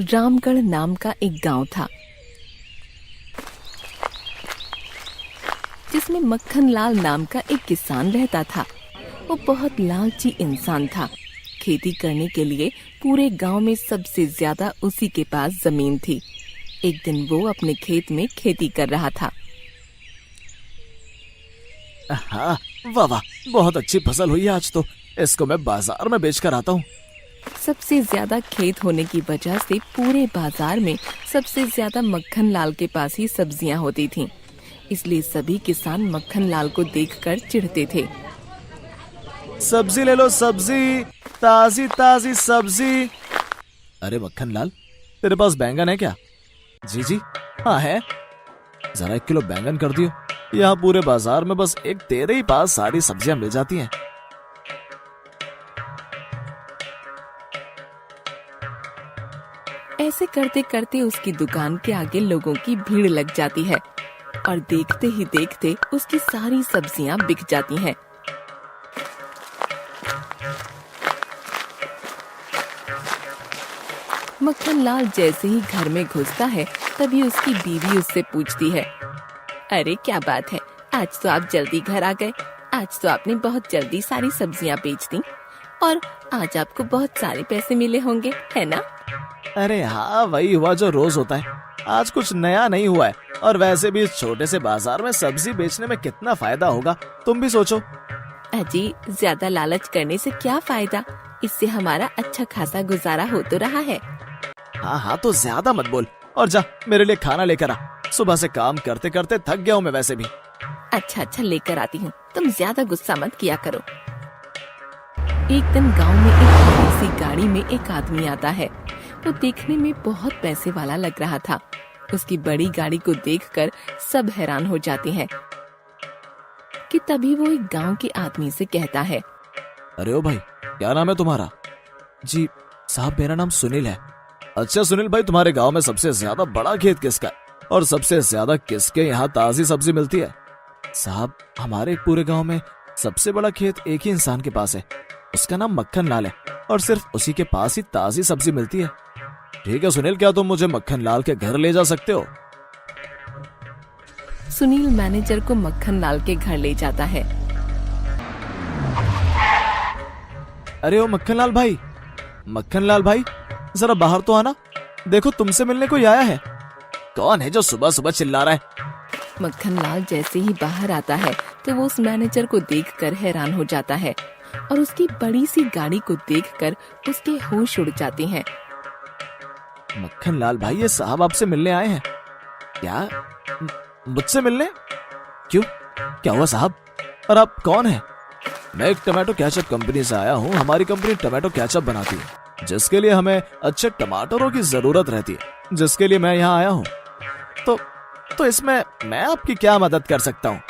रामगढ़ नाम का एक गांव था जिसमें मक्खन लाल नाम का एक किसान रहता था। वो बहुत लालची इंसान था। खेती करने के लिए पूरे गांव में सबसे ज्यादा उसी के पास जमीन थी। एक दिन वो अपने खेत में खेती कर रहा था। हाँ, वाह वाह, बहुत अच्छी फसल हुई है आज तो। इसको मैं बाजार में बेच कर आता हूँ। सबसे ज्यादा खेत होने की वजह से पूरे बाजार में सबसे ज्यादा मक्खन लाल के पास ही सब्जियां होती थीं। इसलिए सभी किसान मक्खन लाल को देखकर चिढ़ते थे। सब्जी ले लो, सब्जी, ताजी ताजी सब्जी। अरे मक्खन लाल, तेरे पास बैंगन है क्या? जी जी हाँ है। जरा 1 किलो बैंगन कर दियो। यहाँ पूरे बाजार में बस एक तेरे ही पास सारी सब्जियां मिल जाती हैं। ऐसे करते करते उसकी दुकान के आगे लोगों की भीड़ लग जाती है और देखते ही देखते उसकी सारी सब्जियां बिक जाती हैं। मक्खन लाल जैसे ही घर में घुसता है तभी उसकी बीवी उससे पूछती है, अरे क्या बात है, आज तो आप जल्दी घर आ गए। आज तो आपने बहुत जल्दी सारी सब्जियां बेच दी और आज आपको बहुत सारे पैसे मिले होंगे, है ना? अरे हाँ, वही हुआ जो रोज होता है। आज कुछ नया नहीं हुआ है। और वैसे भी इस छोटे से बाजार में सब्जी बेचने में कितना फायदा होगा, तुम भी सोचो। अजी, ज्यादा लालच करने से क्या फायदा? इससे हमारा अच्छा खासा गुजारा हो तो रहा है। हाँ हाँ, तो ज्यादा मत बोल और जा मेरे लिए खाना लेकर आ। सुबह से काम करते करते थक गया हूँ मैं वैसे भी। अच्छा लेकर आती हूँ, तुम ज्यादा गुस्सा मत किया करो। एक दिन गांव में एक बड़ी सी गाड़ी में एक आदमी आता है। वो देखने में बहुत पैसे वाला लग रहा था। उसकी बड़ी गाड़ी को देखकर सब हैरान हो जाते हैं कि तभी वो एक गांव के आदमी से कहता है, अरे ओ भाई, क्या नाम है तुम्हारा? जी साहब, मेरा नाम सुनील है। अच्छा सुनील भाई, तुम्हारे गांव में सबसे ज्यादा बड़ा खेत किसका है और सबसे ज्यादा किसके यहाँ ताजी सब्जी मिलती है? साहब, हमारे पूरे गांव में सबसे बड़ा खेत एक ही इंसान के पास है। उसका नाम मक्खन लाल है और सिर्फ उसी के पास ही ताजी सब्जी मिलती है। ठीक है सुनील, क्या तुम मुझे मक्खन लाल के घर ले जा सकते हो? सुनील मैनेजर को मक्खन लाल के घर ले जाता है। अरे ओ मक्खन लाल भाई, जरा बाहर तो आना। देखो, तुमसे मिलने कोई आया है। कौन है जो सुबह सुबह चिल्ला रहा है? मक्खन लाल जैसे ही बाहर आता है तो वो उस मैनेजर को देखकर हैरान हो जाता है और उसकी बड़ी सी गाड़ी को देखकर उसके होश उड़ जाते हैं। मक्खन लाल भाई, ये साहब आपसे मिलने आए हैं क्या? मुझसे मिलने? क्यों, क्या हुआ साहब? और आप कौन हैं? मैं एक टमाटो केचप कंपनी से आया हूँ। हमारी कंपनी टमाटो केचप बनाती है, जिसके लिए हमें अच्छे टमाटरों की जरूरत रहती है, जिसके लिए मैं यहाँ आया हूँ। तो इसमें मैं आपकी क्या मदद कर सकता हूँ?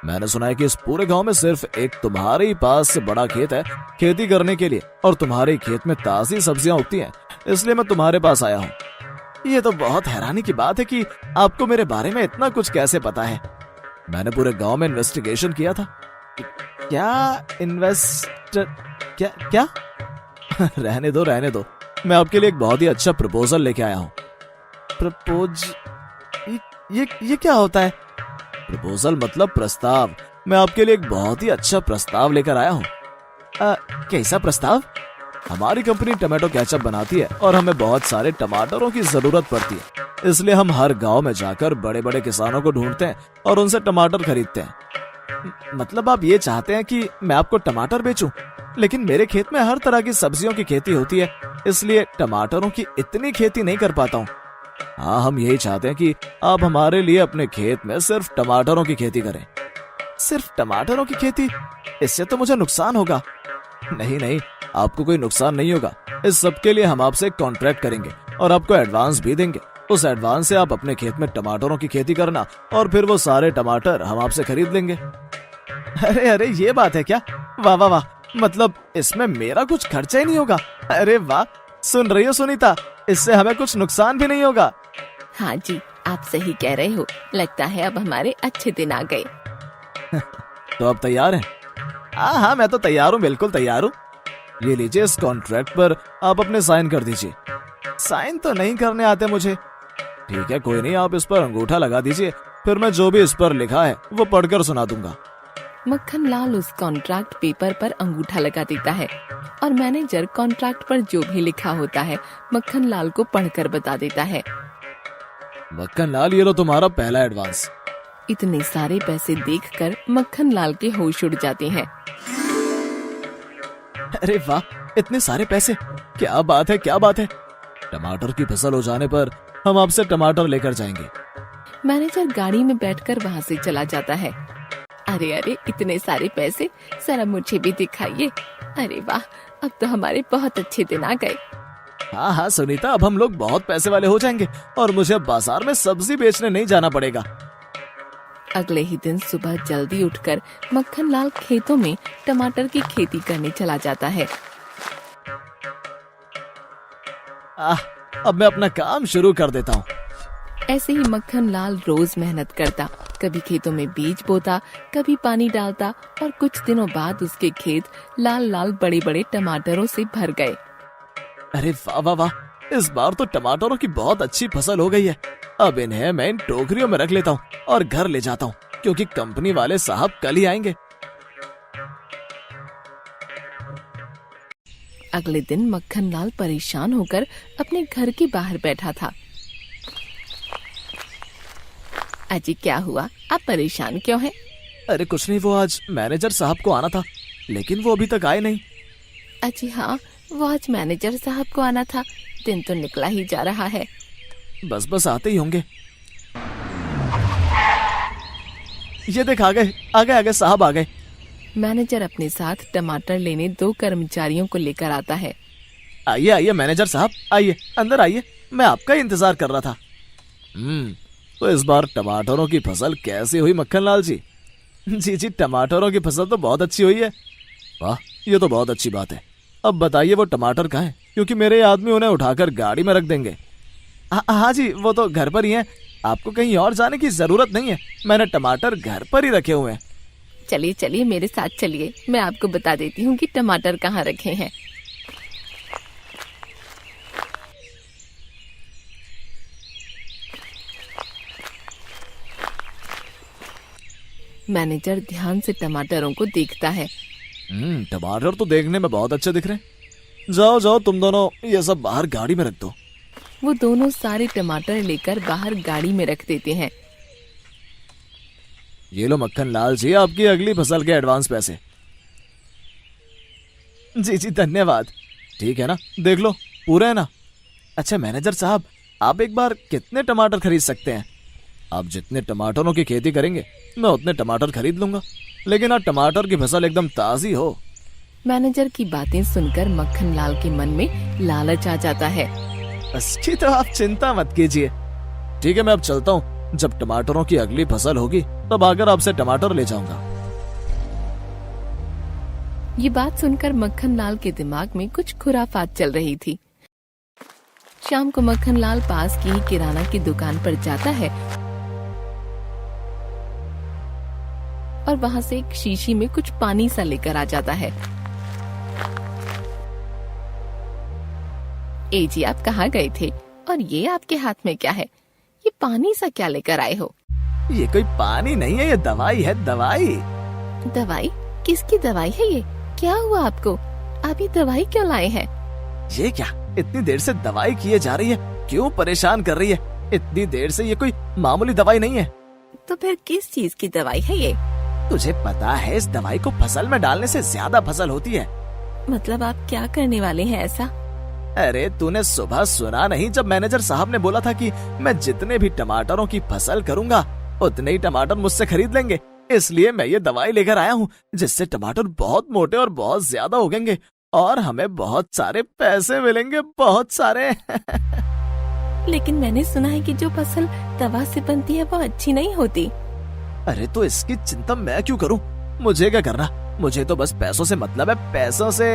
मैंने सुना है कि इस पूरे गांव में सिर्फ एक तुम्हारे ही पास से बड़ा खेत है खेती करने के लिए, और तुम्हारे खेत में ताजी सब्जियां उगती हैं, इसलिए मैं तुम्हारे पास आया हूँ। ये तो बहुत हैरानी की बात है कि आपको मेरे बारे में इतना कुछ कैसे पता है। मैंने पूरे गांव में इन्वेस्टिगेशन किया था। क्या? रहने दो, मैं आपके लिए एक बहुत ही अच्छा प्रपोजल लेके आया हूँ। ये क्या होता है? प्रपोजल मतलब प्रस्ताव। मैं आपके लिए एक बहुत ही अच्छा प्रस्ताव लेकर आया हूँ। कैसा प्रस्ताव? हमारी कंपनी टमाटो केचप बनाती है और हमें बहुत सारे टमाटरों की जरूरत पड़ती है, इसलिए हम हर गांव में जाकर बड़े बड़े किसानों को ढूंढते हैं और उनसे टमाटर खरीदते हैं। मतलब आप ये चाहते हैं कि मैं आपको टमाटर बेचूं? लेकिन मेरे खेत में हर तरह की सब्जियों की खेती होती है, इसलिए टमाटरों की इतनी खेती नहीं कर पाता हूँ। हाँ, हम यही चाहते हैं कि आप हमारे लिए अपने खेत में सिर्फ टमाटरों की खेती करें। सिर्फ टमाटरों की खेती? इससे तो मुझे नुकसान होगा। नहीं, आपको कोई नुकसान नहीं होगा। इस सब के लिए हम आपसे कॉन्ट्रैक्ट करेंगे और आपको एडवांस भी देंगे। उस एडवांस से आप अपने खेत में टमाटरों की खेती करना और फिर वो सारे टमाटर हम आपसे खरीद लेंगे। अरे ये बात है क्या? वाह, मतलब इसमें मेरा कुछ खर्चा ही नहीं होगा। अरे वाह, सुन रही हो सुनीता, इससे हमें कुछ नुकसान भी नहीं होगा। हाँ जी, आप सही कह रहे हो। लगता है अब हमारे अच्छे दिन आ गए। तो आप तैयार हैं? हाँ, मैं तो तैयार हूँ, बिल्कुल तैयार हूँ। ये लीजिए, इस कॉन्ट्रैक्ट पर आप अपने साइन कर दीजिए। साइन तो नहीं करने आते मुझे। ठीक है, कोई नहीं, आप इस पर अंगूठा लगा दीजिए, फिर मैं जो भी इस पर लिखा है वो पढ़कर सुना दूंगा। मक्खन लाल उस कॉन्ट्रैक्ट पेपर पर अंगूठा लगा देता है और मैनेजर कॉन्ट्रैक्ट पर जो भी लिखा होता है मक्खन लाल को पढ़कर बता देता है। मक्खन लाल, ये लो तुम्हारा पहला एडवांस। इतने सारे पैसे देखकर मक्खन लाल के होश उड़ जाते हैं। अरे वाह, इतने सारे पैसे! क्या बात है, क्या बात है! टमाटर की फसल हो जाने पर हम आपसे टमाटर लेकर जाएंगे। मैनेजर गाड़ी में बैठकर वहाँ से चला जाता है। अरे अरे, इतने सारे पैसे, जरा मुझे भी दिखाइए। अरे वाह, अब तो हमारे बहुत अच्छे दिन आ गए। हाँ हाँ सुनीता, अब हम लोग बहुत पैसे वाले हो जाएंगे और मुझे अब बाजार में सब्जी बेचने नहीं जाना पड़ेगा। अगले ही दिन सुबह जल्दी उठकर मक्खन लाल खेतों में टमाटर की खेती करने चला जाता है। अब मैं अपना काम शुरू कर देता हूँ। ऐसे ही मक्खन लाल रोज मेहनत करता, कभी खेतों में बीज बोता, कभी पानी डालता और कुछ दिनों बाद उसके खेत लाल लाल बड़े बड़े टमाटरों से भर गए। अरे वाह वाह वाह, इस बार तो टमाटरों की बहुत अच्छी फसल हो गई है। अब इन्हें मैं इन टोकरियों में रख लेता हूँ और घर ले जाता हूँ, क्योंकि कंपनी वाले साहब कल ही आएंगे। अगले दिन मक्खन लाल परेशान होकर अपने घर के बाहर बैठा था। अजी क्या हुआ, आप परेशान क्यों हैं? अरे कुछ नहीं, वो आज मैनेजर साहब को आना था, लेकिन वो अभी तक आए नहीं। अजी हाँ, वो आज मैनेजर साहब को आना था, दिन तो निकला ही जा रहा है। बस बस आते ही होंगे। ये देख, आ गए आ गए आ गए, साहब आ गए। मैनेजर अपने साथ टमाटर लेने 2 कर्मचारियों को लेकर आता है। आइए आइए मैनेजर साहब, आइए अंदर आइए, मैं आपका ही इंतजार कर रहा था। तो इस बार टमाटरों की फसल कैसी हुई मक्खन लाल जी? जी, टमाटरों की फसल तो बहुत अच्छी हुई है। वाह, ये तो बहुत अच्छी बात है। अब बताइए वो टमाटर कहाँ हैं? क्योंकि मेरे आदमी उन्हें उठाकर गाड़ी में रख देंगे। हाँ जी, वो तो घर पर ही हैं। आपको कहीं और जाने की जरूरत नहीं है, मैंने टमाटर घर पर ही रखे हुए हैं। चलिए चलिए मेरे साथ चलिए, मैं आपको बता देती हूँ कि टमाटर कहाँ रखे हैं। मैनेजर ध्यान से टमाटरों को देखता है। टमाटर तो देखने में बहुत अच्छे दिख रहे हैं। जाओ जाओ, तुम दोनों ये सब बाहर गाड़ी में रख दो। वो दोनों सारे टमाटर लेकर बाहर गाड़ी में रख देते हैं। ये लो मक्खन लाल जी, आपकी अगली फसल के एडवांस पैसे। जी धन्यवाद। ठीक है ना, देख लो पूरे है ना? अच्छा मैनेजर साहब, आप एक बार कितने टमाटर खरीद सकते हैं? आप जितने टमाटरों की खेती करेंगे मैं उतने टमाटर खरीद लूंगा, लेकिन आप टमाटर की फसल एकदम ताजी हो। मैनेजर की बातें सुनकर मक्खन लाल के मन में लालच आ जाता है। इसकी तो आप चिंता मत कीजिए। ठीक है, मैं अब चलता हूँ। जब टमाटरों की अगली फसल होगी तब आकर आपसे टमाटर ले जाऊंगा। ये बात सुनकर मक्खन लाल के दिमाग में कुछ खुराफात चल रही थी। शाम को मक्खन लाल पास की किराना की दुकान पर जाता है और वहाँ से एक शीशी में कुछ पानी सा लेकर आ जाता है। ए जी, आप कहाँ गए थे और ये आपके हाथ में क्या है? ये पानी सा क्या लेकर आए हो? ये कोई पानी नहीं है, ये दवाई है, दवाई। दवाई? किसकी दवाई है ये? क्या हुआ आपको? आप ये दवाई क्यों लाए हैं? ये क्या, इतनी देर से दवाई किए जा रही है, क्यों परेशान कर रही है? इतनी देर से ये कोई मामूली दवाई नहीं है। तो फिर किस चीज की दवाई है ये? तुझे पता है इस दवाई को फसल में डालने से ज्यादा फसल होती है। मतलब आप क्या करने वाले हैं ऐसा? अरे तूने सुबह सुना नहीं, जब मैनेजर साहब ने बोला था कि मैं जितने भी टमाटरों की फसल करूंगा उतने ही टमाटर मुझसे खरीद लेंगे, इसलिए मैं ये दवाई लेकर आया हूँ, जिससे टमाटर बहुत मोटे और बहुत ज्यादा उगेंगे और हमें बहुत सारे पैसे मिलेंगे, बहुत सारे। लेकिन मैंने सुना है कि जो फसल दवा से बनती है वो अच्छी नहीं होती। अरे तो इसकी चिंता मैं क्यों करूं? मुझे क्या करना, मुझे तो बस पैसों से मतलब है, पैसों से।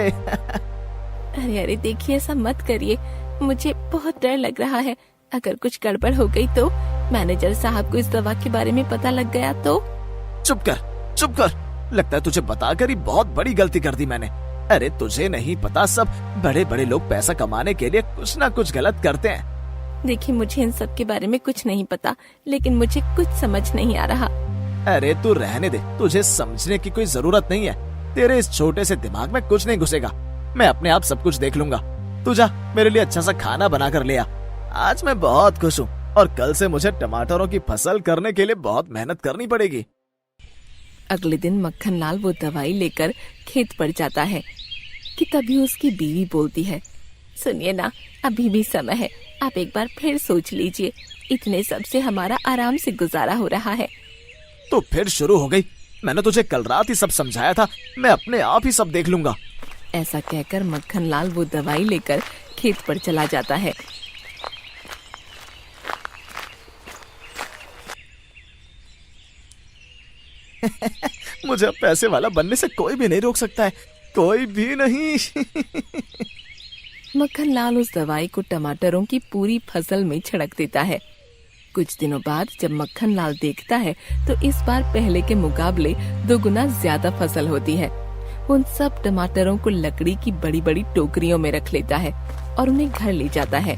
अरे अरे देखिए, ऐसा मत करिए, मुझे बहुत डर लग रहा है। अगर कुछ गड़बड़ हो गई तो, मैनेजर साहब को इस दवा के बारे में पता लग गया तो? चुप कर, चुप कर। लगता है तुझे बताकर ही बहुत बड़ी गलती कर दी मैंने। अरे तुझे नहीं पता, सब बड़े बड़े लोग पैसा कमाने के लिए कुछ ना कुछ गलत करते हैं। देखिए, मुझे इन सब के बारे में कुछ नहीं पता, लेकिन मुझे कुछ समझ नहीं आ रहा। अरे तू रहने दे, तुझे समझने की कोई जरूरत नहीं है। तेरे इस छोटे से दिमाग में कुछ नहीं घुसेगा। मैं अपने आप सब कुछ देख लूंगा। तू जा, मेरे लिए अच्छा सा खाना बना कर ले आ। आज मैं बहुत खुश हूँ और कल से मुझे टमाटरों की फसल करने के लिए बहुत मेहनत करनी पड़ेगी। अगले दिन मक्खन लाल वो दवाई लेकर खेत पर जाता है कि तभी उसकी बीवी बोलती है, सुनिए ना, अभी भी समय है, आप एक बार फिर सोच लीजिए। इतने सब से हमारा आराम से गुजारा हो रहा है। तो फिर शुरू हो गई। मैंने तुझे कल रात ही सब समझाया था, मैं अपने आप ही सब देख लूंगा। ऐसा कहकर मक्खन लाल वो दवाई लेकर खेत पर चला जाता है। मुझे अब पैसे वाला बनने से कोई भी नहीं रोक सकता है, कोई भी नहीं। मक्खन लाल उस दवाई को टमाटरों की पूरी फसल में छिड़क देता है। कुछ दिनों बाद जब मक्खन लाल देखता है तो इस बार पहले के मुकाबले 2 गुना ज्यादा फसल होती है। उन सब टमाटरों को लकड़ी की बड़ी बड़ी टोकरियों में रख लेता है और उन्हें घर ले जाता है।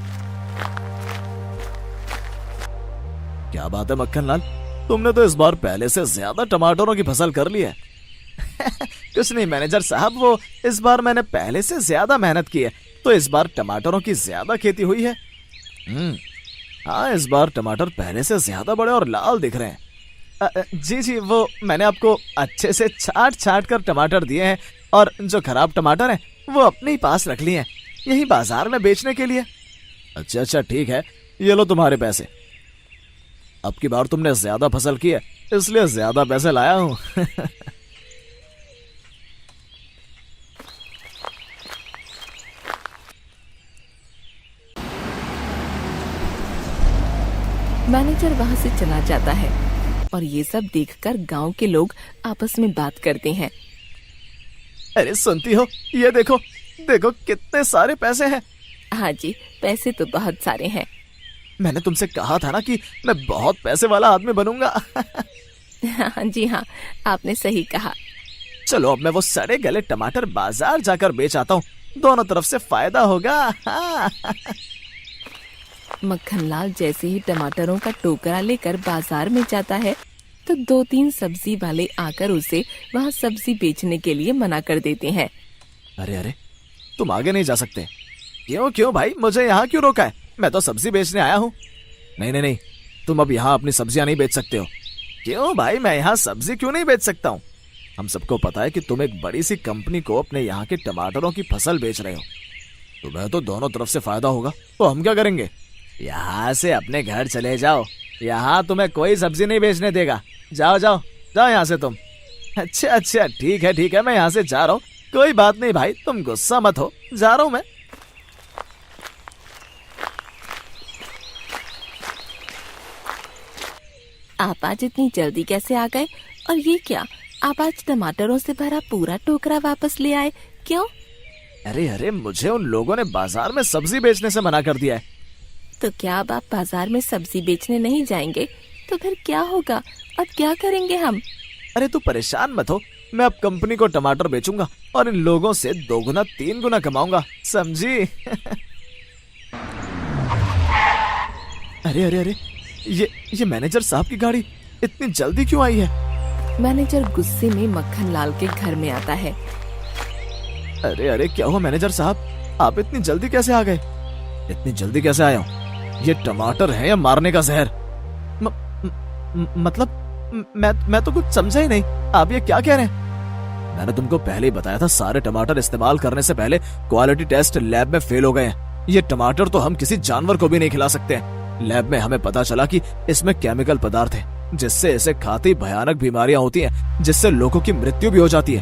क्या बात है मक्खन लाल, तुमने तो इस बार पहले से ज्यादा टमाटरों की फसल कर ली है। कुछ नहीं मैनेजर साहब, वो इस बार मैंने पहले से ज्यादा मेहनत की है, तो इस बार टमाटरों की ज्यादा खेती हुई है। हाँ, इस बार टमाटर पहले से ज्यादा बड़े और लाल दिख रहे हैं। जी जी, वो मैंने आपको अच्छे से छाट छाट कर टमाटर दिए हैं और जो खराब टमाटर हैं वो अपने ही पास रख लिए हैं, यही बाजार में बेचने के लिए। अच्छा अच्छा ठीक है, ये लो तुम्हारे पैसे। अब की बार तुमने ज्यादा फसल की है, इसलिए ज्यादा पैसे लाया हूँ। मैनेजर वहाँ से चला जाता है और ये सब देखकर गांव के लोग आपस में बात करते हैं। अरे सुनती हो, ये देखो देखो कितने सारे पैसे हैं। हाँ जी, पैसे तो बहुत सारे हैं। मैंने तुमसे कहा था ना कि मैं बहुत पैसे वाला आदमी बनूंगा। हाँ जी हाँ, आपने सही कहा। चलो अब मैं वो सड़े गले टमाटर बाजार जाकर बेच आता हूँ, दोनों तरफ से फायदा होगा। मक्खन लाल जैसे ही टमाटरों का टोकरा लेकर बाजार में जाता है तो 2-3 सब्जी वाले आकर उसे वहाँ सब्जी बेचने के लिए मना कर देते हैं। अरे अरे, तुम आगे नहीं जा सकते। क्यों क्यों भाई, मुझे यहाँ क्यों रोका है? मैं तो सब्जी बेचने आया हूँ। नहीं नहीं नहीं, तुम अब यहाँ अपनी सब्जियां नहीं बेच सकते हो। क्यों भाई, मैं यहाँ सब्जी क्यों नहीं बेच सकता हूँ? हम सबको पता है कि तुम एक बड़ी सी कंपनी को अपने यहाँ के टमाटरों की फसल बेच रहे हो, तुम्हें तो दोनों तरफ से फायदा होगा। तो हम क्या करेंगे? यहाँ से अपने घर चले जाओ, यहाँ तुम्हें कोई सब्जी नहीं बेचने देगा। जाओ जाओ जाओ यहाँ से तुम। अच्छा अच्छा ठीक है, मैं यहाँ से जा रहा हूँ। कोई बात नहीं भाई, तुम गुस्सा मत हो, जा रहा हूँ मैं। आप आज इतनी जल्दी कैसे आ गए? और ये क्या, आप आज टमाटरों से भरा पूरा टोकरा वापस ले आए, क्यों? अरे अरे, मुझे उन लोगों ने बाजार में सब्जी बेचने से मना कर दिया है। तो क्या अब आप बाजार में सब्जी बेचने नहीं जाएंगे? तो फिर क्या होगा? अब क्या करेंगे हम? अरे तू परेशान मत हो, मैं अब कंपनी को टमाटर बेचूंगा और इन लोगों से 2 गुना 3 गुना कमाऊंगा, समझी? अरे अरे अरे, ये मैनेजर साहब की गाड़ी इतनी जल्दी क्यों आई है? मैनेजर गुस्से में मक्खन लाल के घर में आता है। अरे अरे, क्या हुआ मैनेजर साहब, आप इतनी जल्दी कैसे आ गए? इतनी जल्दी कैसे आया हूँ? ये टमाटर है या मारने का जहर? मतलब मैं तो कुछ समझा ही नहीं, आप ये क्या कह रहे हैं? मैंने तुमको पहले ही बताया था, सारे टमाटर इस्तेमाल करने से पहले क्वालिटी टेस्ट लैब में फेल हो गए हैं। ये टमाटर तो हम किसी जानवर को भी नहीं खिला सकते। लैब में हमें पता चला कि इसमें केमिकल पदार्थ है जिससे इसे खाते ही भयानक बीमारियां होती हैं, जिससे लोगों की मृत्यु भी हो जाती है।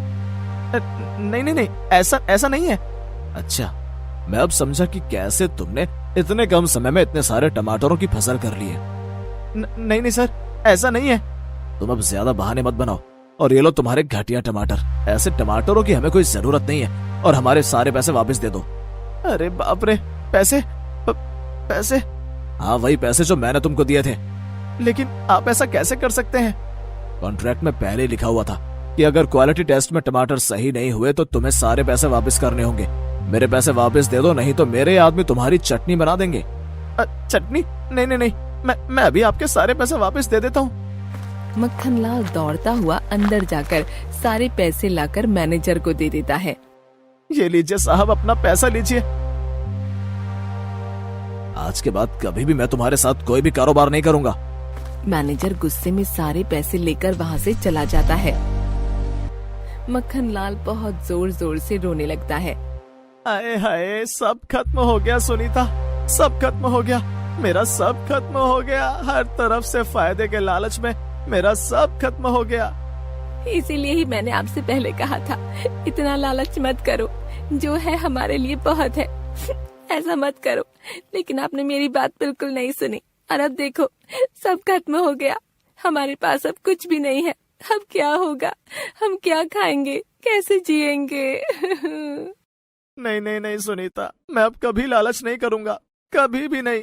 नहीं नहीं नहीं, ऐसा नहीं है। अच्छा, मैं अब समझा कि कैसे तुमने इतने कम समय में इतने सारे टमाटरों की फसल कर ली है। नहीं नहीं सर, ऐसा नहीं है। तुम अब ज्यादा बहाने मत बनाओ और ये लो तुम्हारे घटिया टमाटर। ऐसे टमाटरों की हमें कोई जरूरत नहीं है और हमारे सारे पैसे वापस दे दो। अरे बाप रे, पैसे? पैसे? हाँ, वही पैसे जो मैंने तुमको दिए थे। लेकिन आप ऐसा कैसे कर सकते हैं? कॉन्ट्रैक्ट में पहले लिखा हुआ था कि अगर क्वालिटी टेस्ट में टमाटर सही नहीं हुए तो तुम्हें सारे पैसे वापस करने होंगे। मेरे पैसे वापस दे दो, नहीं तो मेरे आदमी तुम्हारी चटनी बना देंगे। चटनी? नहीं नहीं नहीं, मैं अभी आपके सारे पैसे वापस दे देता हूँ। मक्खनलाल दौड़ता हुआ अंदर जाकर सारे पैसे लाकर मैनेजर को दे देता है। ये लीजिए साहब, अपना पैसा लीजिए। आज के बाद कभी भी मैं तुम्हारे साथ कोई भी कारोबार नहीं करूंगा। मैनेजर गुस्से में सारे पैसे लेकर वहाँ से चला जाता है। मक्खनलाल बहुत जोर जोर से रोने लगता है। हाय हाय, सब खत्म हो गया सुनीता, सब खत्म हो गया, मेरा सब खत्म हो गया। हर तरफ से फायदे के लालच में मेरा सब खत्म हो गया। इसीलिए ही मैंने आपसे पहले कहा था, इतना लालच मत करो, जो है हमारे लिए बहुत है, ऐसा मत करो। लेकिन आपने मेरी बात बिल्कुल नहीं सुनी और अब देखो सब खत्म हो गया। हमारे पास अब कुछ भी नहीं है। अब क्या होगा? हम क्या खाएंगे, कैसे जिएंगे? नहीं नहीं नहीं सुनीता, मैं अब कभी लालच नहीं करूंगा, कभी भी नहीं।